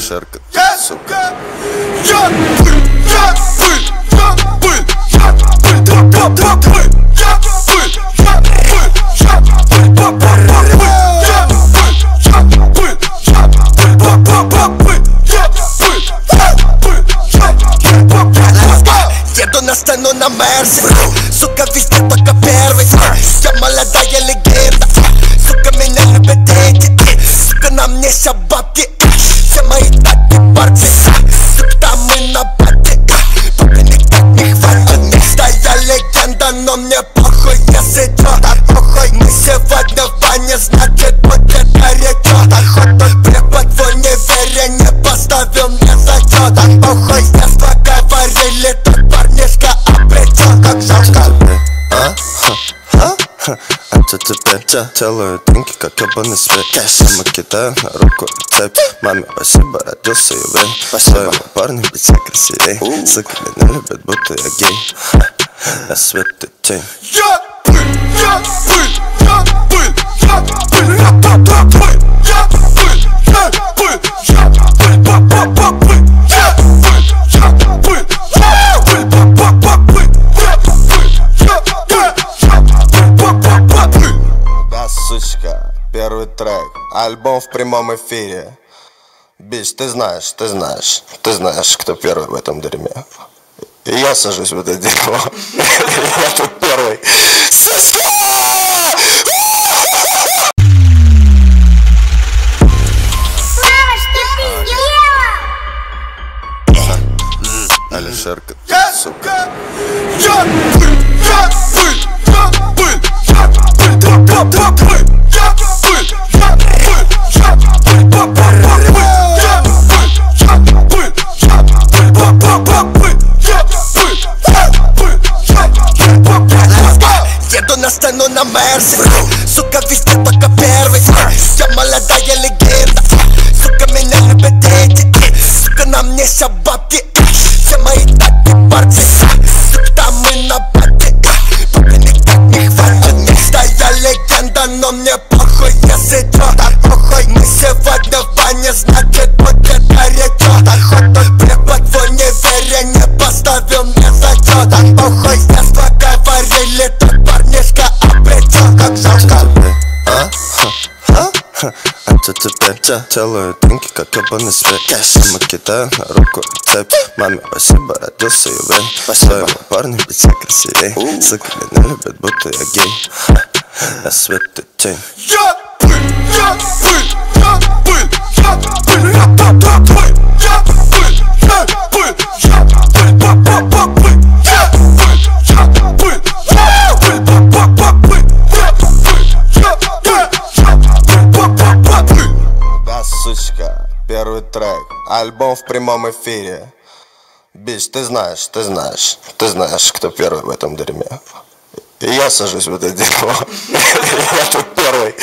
Алишерка, сука. Я пыль, я пыль, я пыль, я пыль, я пыль, я пыль, я пыль, я пыль, я пыль, я пыль. Еду на сцену на Мерсе, сука, везде только первый. Я молодая легенда, сука, меня любят дети. Сука, на мне вся бабки, все мои таки парки. Сука, мы на пати, пока никак не хватит. Да я легенда, но мне похуй, если чё-то похуй. Мы сегодня в бане, значит будет горячо. Хоть препод в универе не поставил мне зачёт. Похуй, с детства говорили, тот парнишка обречён, как жалко. А то теперь делаю тринки, как ебаный свет. Сама кидаю на руку цепь. Маме спасибо, родился еврей. Своему парню быть все красивей. Сука, меня любят, будто я гей. Я свет и тень. Я пыль, я пыль, я пыль, я пыль, я пыль, я пыль, я пыль, я пыль, я пыль, я пыль, я пыль, Да, сучка, первый трек, альбом в прямом эфире. Бич, ты знаешь, кто первый в этом дерьме. И я сажусь в это дерьмо. Я тут первый. Сучка! Алишерка, сука. Я пыль, я пыль, я пыль, я пыль, я пыль, я пыль, я пыль, я пыль, еду на сцену на Мерсе, сука, везде только первый. Я молодая легенда, сука, меня любят дети. Сука, на мне вся бабки, все мои таки парки. Сука, мы на пати, пока никак не хватит. Да я легенда, но мне похуй, если чё-то похуй. Мы сегодня в бане, значит будет горячо. Хоть препод в универе не поставил мне зачёт. Похуй, с детства говорили, тот парнишка обречён, как жалко. А то теперь делаю тринки, как ебаный свет. Сама кидаю на руку цепь. Маме спасибо, родился еврей. Своему парню быть все красивей. Сука, меня любят, будто я гей. Я свет и тень. Я пыль, я пыль, я пыль, я пыль, я пыль, я пыль, я пыль, я пыль, я пыль, я пыль, Да, сучка, первый трек, альбом в прямом эфире. Бич, ты знаешь, кто первый в этом дерьме. И я сажусь в это дерьмо. Я тут первый.